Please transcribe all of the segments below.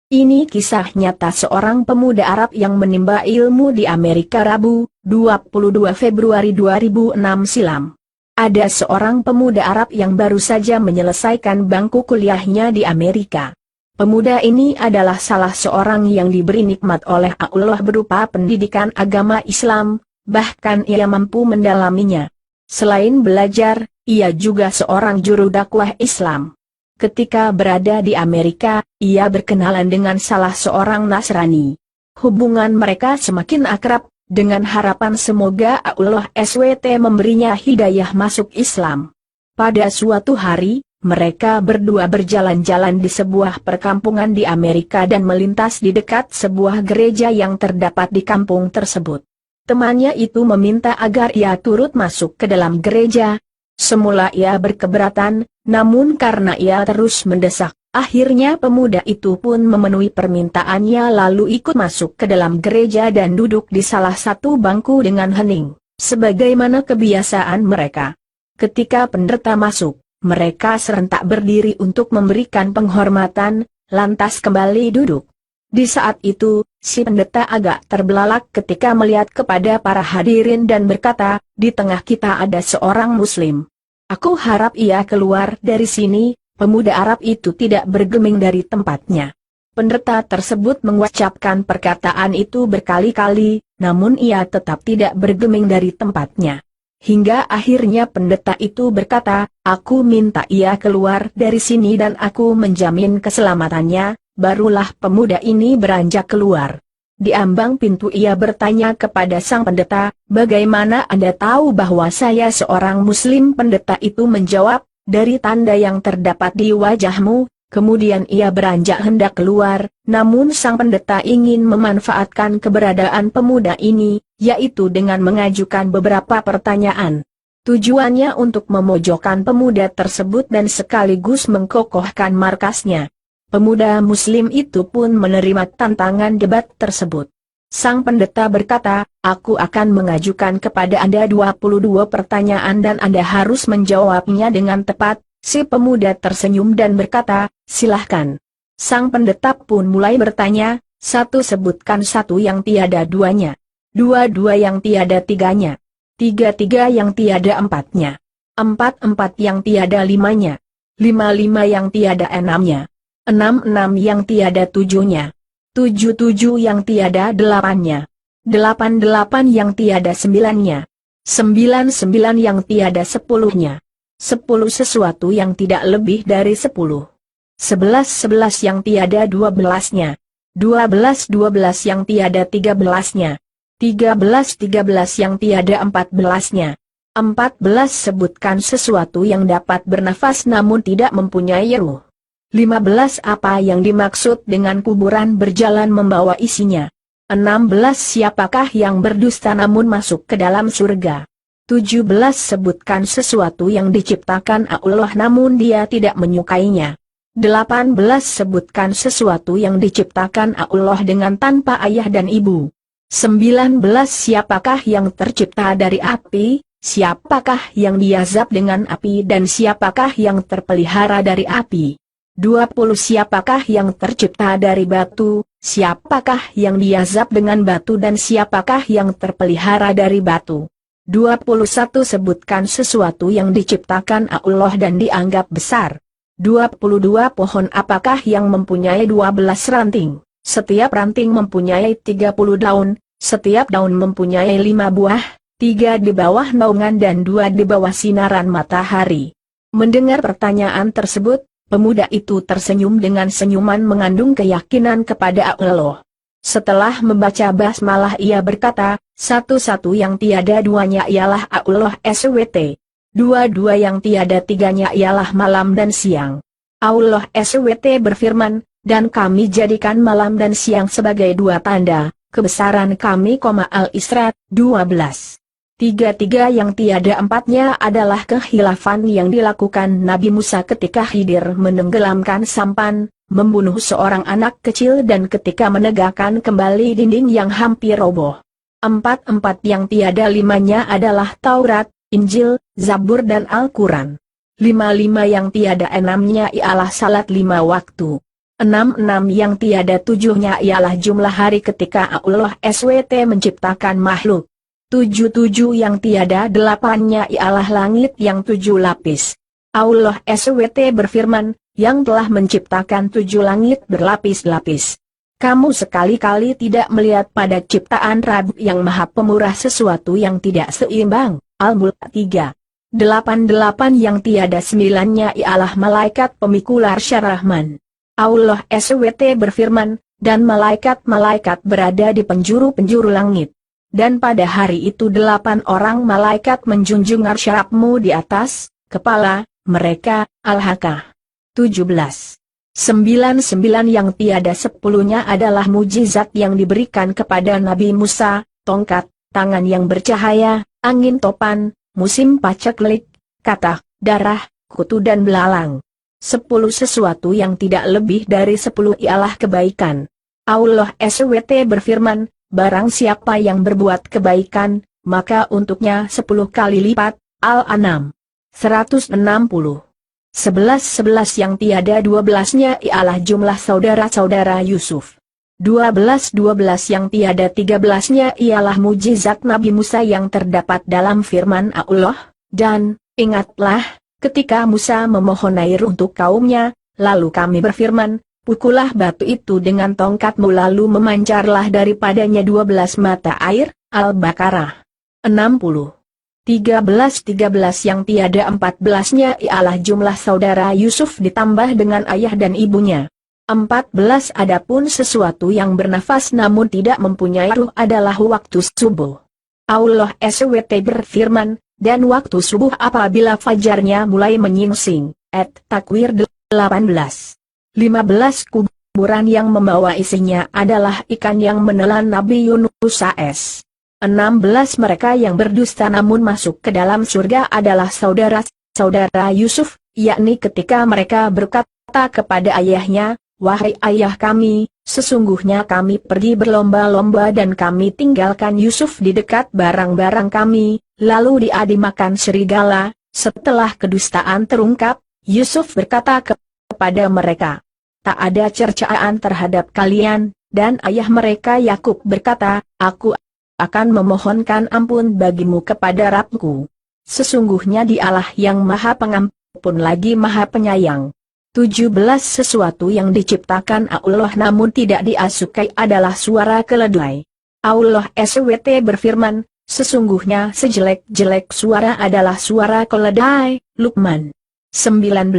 Ini kisah nyata seorang pemuda Arab yang menimba ilmu di Amerika Rabu, 22 Februari 2006 silam. Ada seorang pemuda Arab yang baru saja menyelesaikan bangku kuliahnya di Amerika. Pemuda ini adalah salah seorang yang diberi nikmat oleh Allah berupa pendidikan agama Islam, bahkan ia mampu mendalaminya. Selain belajar, ia juga seorang juru dakwah Islam. Ketika berada di Amerika, ia berkenalan dengan salah seorang Nasrani. Hubungan mereka semakin akrab, dengan harapan semoga Allah SWT memberinya hidayah masuk Islam. Pada suatu hari, mereka berdua berjalan-jalan di sebuah perkampungan di Amerika dan melintas di dekat sebuah gereja yang terdapat di kampung tersebut. Temannya itu meminta agar ia turut masuk ke dalam gereja. Semula ia berkeberatan, namun karena ia terus mendesak, akhirnya pemuda itu pun memenuhi permintaannya lalu ikut masuk ke dalam gereja dan duduk di salah satu bangku dengan hening, sebagaimana kebiasaan mereka. Ketika pendeta masuk, mereka serentak berdiri untuk memberikan penghormatan, lantas kembali duduk. Di saat itu, si pendeta agak terbelalak ketika melihat kepada para hadirin dan berkata, "Di tengah kita ada seorang Muslim. Aku harap ia keluar dari sini." Pemuda Arab itu tidak bergeming dari tempatnya. Pendeta tersebut mengucapkan perkataan itu berkali-kali, namun ia tetap tidak bergeming dari tempatnya. Hingga akhirnya pendeta itu berkata, "Aku minta ia keluar dari sini dan aku menjamin keselamatannya." Barulah pemuda ini beranjak keluar. Di ambang pintu ia bertanya kepada sang pendeta, "Bagaimana Anda tahu bahwa saya seorang Muslim?" Pendeta itu menjawab, "Dari tanda yang terdapat di wajahmu." Kemudian ia beranjak hendak keluar, namun sang pendeta ingin memanfaatkan keberadaan pemuda ini, yaitu dengan mengajukan beberapa pertanyaan. Tujuannya untuk memojokkan pemuda tersebut dan sekaligus mengkokohkan markasnya. Pemuda Muslim itu pun menerima tantangan debat tersebut. Sang pendeta berkata, "Aku akan mengajukan kepada Anda 22 pertanyaan dan Anda harus menjawabnya dengan tepat." Si pemuda tersenyum dan berkata, "Silahkan." Sang pendeta pun mulai bertanya, "Satu sebutkan satu yang tiada duanya. Dua yang tiada tiganya. Tiga yang tiada empatnya. Empat yang tiada limanya. Lima yang tiada enamnya. Enam yang tiada tujuhnya. Tujuh yang tiada delapannya. Delapan yang tiada sembilannya. Sembilan yang tiada sepuluhnya. 10 sesuatu yang tidak lebih dari 10. 11 yang tiada 12-nya. 12 yang tiada 13-nya. 13 yang tiada 14-nya. 14 sebutkan sesuatu yang dapat bernafas namun tidak mempunyai ruh. 15 apa yang dimaksud dengan kuburan berjalan membawa isinya. 16 siapakah yang berdusta namun masuk ke dalam surga. 17 sebutkan sesuatu yang diciptakan Allah namun dia tidak menyukainya. 18 sebutkan sesuatu yang diciptakan Allah dengan tanpa ayah dan ibu. 19 siapakah yang tercipta dari api, siapakah yang diazab dengan api dan siapakah yang terpelihara dari api. 20 siapakah yang tercipta dari batu, siapakah yang diazab dengan batu dan siapakah yang terpelihara dari batu. 21 sebutkan sesuatu yang diciptakan Allah dan dianggap besar. 22 pohon apakah yang mempunyai 12 ranting, setiap ranting mempunyai 30 daun, setiap daun mempunyai 5 buah, 3 di bawah naungan dan 2 di bawah sinaran matahari. Mendengar pertanyaan tersebut, pemuda itu tersenyum dengan senyuman mengandung keyakinan kepada Allah. Setelah membaca basmalah ia berkata, "Satu yang tiada duanya ialah Allah SWT. Dua yang tiada tiganya ialah malam dan siang. Allah SWT berfirman, dan kami jadikan malam dan siang sebagai 2 tanda, kebesaran kami, Al-Isra 12. Tiga yang tiada empatnya adalah kehilafan yang dilakukan Nabi Musa ketika Khidir menenggelamkan sampan, membunuh seorang anak kecil dan ketika menegakkan kembali dinding yang hampir roboh. 4 yang tiada limanya adalah Taurat, Injil, Zabur dan Al-Quran. 5 yang tiada enamnya ialah salat 5 waktu. 66 yang tiada tujuhnya ialah jumlah hari ketika Allah SWT menciptakan makhluk. 77 yang tiada delapannya ialah langit yang 7 lapis. Allah SWT berfirman, yang telah menciptakan 7 langit berlapis-lapis. Kamu sekali-kali tidak melihat pada ciptaan Rabb yang Maha Pemurah sesuatu yang tidak seimbang. Al-Mulk 3. 88 yang tiada sembilannya ialah malaikat pemikul arsy Rahman. Allah SWT berfirman, dan malaikat-malaikat berada di penjuru-penjuru langit. Dan pada hari itu 8 orang malaikat menjunjung arsy Rabb-Mu di atas kepala mereka. Al-Haqqah 17. 99 yang tiada sepuluhnya adalah mujizat yang diberikan kepada Nabi Musa, tongkat, tangan yang bercahaya, angin topan, musim paceklik, katak, darah, kutu dan belalang. 10 sesuatu yang tidak lebih dari 10 ialah kebaikan. Allah SWT berfirman, barang siapa yang berbuat kebaikan, maka untuknya 10 kali lipat. Al-An'am 160. 11 yang tiada 12-nya ialah jumlah saudara-saudara Yusuf. 12 yang tiada 13-nya ialah mujizat Nabi Musa yang terdapat dalam firman Allah, dan, ingatlah, ketika Musa memohon air untuk kaumnya, lalu kami berfirman, pukullah batu itu dengan tongkatmu lalu memancarlah daripadanya 12 mata air. Al-Baqarah 60. 13 yang tiada 14-nya ialah jumlah saudara Yusuf ditambah dengan ayah dan ibunya. 14 adapun sesuatu yang bernafas namun tidak mempunyai ruh adalah waktu subuh. Allah SWT berfirman, dan waktu subuh apabila fajarnya mulai menyingsing. At-Takwir 18. 15 kuburan yang membawa isinya adalah ikan yang menelan Nabi Yunus AS. 16 mereka yang berdusta namun masuk ke dalam surga adalah saudara-saudara Yusuf, yakni ketika mereka berkata kepada ayahnya, wahai ayah kami, sesungguhnya kami pergi berlomba-lomba dan kami tinggalkan Yusuf di dekat barang-barang kami, lalu dia dimakan serigala. Setelah kedustaan terungkap, Yusuf berkata kepada mereka, tak ada cercaan terhadap kalian, dan ayah mereka Yakub berkata, aku akan memohonkan ampun bagimu kepada Rabbku. Sesungguhnya Dialah yang Maha Pengampun lagi Maha Penyayang. 17 sesuatu yang diciptakan Allah namun tidak diasukai adalah suara keledai. Allah SWT berfirman, sesungguhnya sejelek-jelek suara adalah suara keledai. Luqman 19.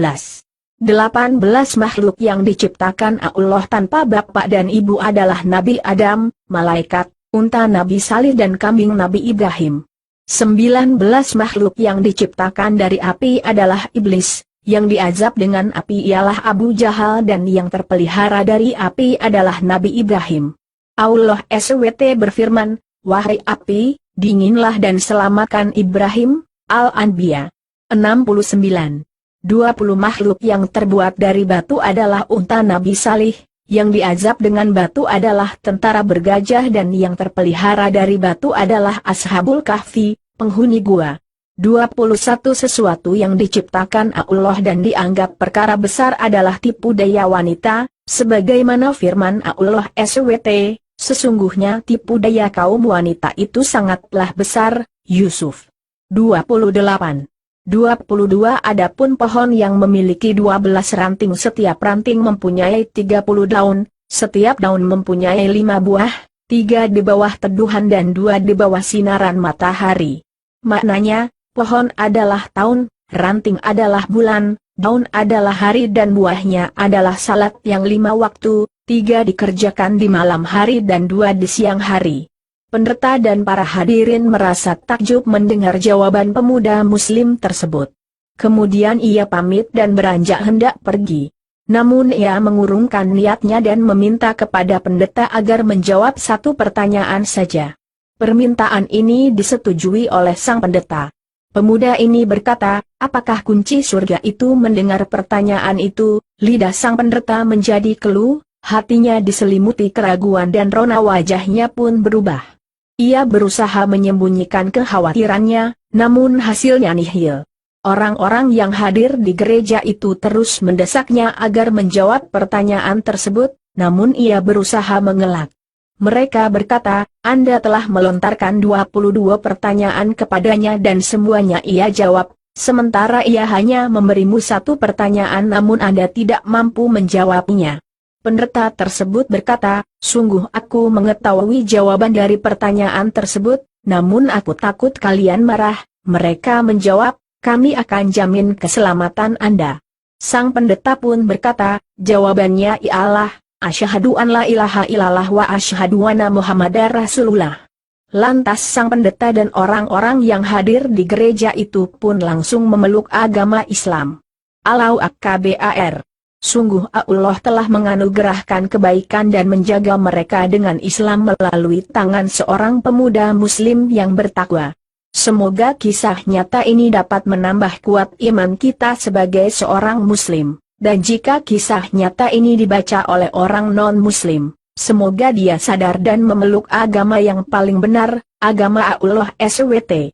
18 makhluk yang diciptakan Allah tanpa bapak dan ibu adalah Nabi Adam, malaikat, unta Nabi Salih dan kambing Nabi Ibrahim. 19 makhluk yang diciptakan dari api adalah iblis, yang diazab dengan api ialah Abu Jahal dan yang terpelihara dari api adalah Nabi Ibrahim. Allah SWT berfirman, wahai api, dinginlah dan selamatkan Ibrahim. Al-Anbiya 69. 20 makhluk yang terbuat dari batu adalah unta Nabi Salih, yang diazab dengan batu adalah tentara bergajah dan yang terpelihara dari batu adalah Ashabul Kahfi, penghuni gua. 21 sesuatu yang diciptakan Allah dan dianggap perkara besar adalah tipu daya wanita, sebagaimana firman Allah SWT, sesungguhnya tipu daya kaum wanita itu sangatlah besar. Yusuf 28. 22 adapun pohon yang memiliki 12 ranting setiap ranting mempunyai 30 daun, setiap daun mempunyai 5 buah, 3 di bawah teduhan dan 2 di bawah sinaran matahari. Maknanya, pohon adalah tahun, ranting adalah bulan, daun adalah hari dan buahnya adalah salat yang 5 waktu, 3 dikerjakan di malam hari dan 2 di siang hari. Pendeta dan para hadirin merasa takjub mendengar jawaban pemuda muslim tersebut. Kemudian ia pamit dan beranjak hendak pergi. Namun ia mengurungkan niatnya dan meminta kepada pendeta agar menjawab satu pertanyaan saja. Permintaan ini disetujui oleh sang pendeta. Pemuda ini berkata, apakah kunci surga itu? Mendengar pertanyaan itu, lidah sang pendeta menjadi keluh, hatinya diselimuti keraguan dan rona wajahnya pun berubah. Ia berusaha menyembunyikan kekhawatirannya, namun hasilnya nihil. Orang-orang yang hadir di gereja itu terus mendesaknya agar menjawab pertanyaan tersebut, namun ia berusaha mengelak. Mereka berkata, Anda telah melontarkan 22 pertanyaan kepadanya dan semuanya ia jawab, sementara ia hanya memberimu satu pertanyaan namun Anda tidak mampu menjawabnya. Pendeta tersebut berkata, sungguh aku mengetahui jawaban dari pertanyaan tersebut, namun aku takut kalian marah. Mereka menjawab, kami akan jamin keselamatan Anda. Sang pendeta pun berkata, jawabannya ialah, asyhadu an la ilaha illallah wa asyhadu anna Muhammadar Rasulullah. Lantas sang pendeta dan orang-orang yang hadir di gereja itu pun langsung memeluk agama Islam. Allahu Akbar. Sungguh Allah telah menganugerahkan kebaikan dan menjaga mereka dengan Islam melalui tangan seorang pemuda muslim yang bertakwa. Semoga kisah nyata ini dapat menambah kuat iman kita sebagai seorang muslim, dan jika kisah nyata ini dibaca oleh orang non-muslim, semoga dia sadar dan memeluk agama yang paling benar, agama Allah SWT.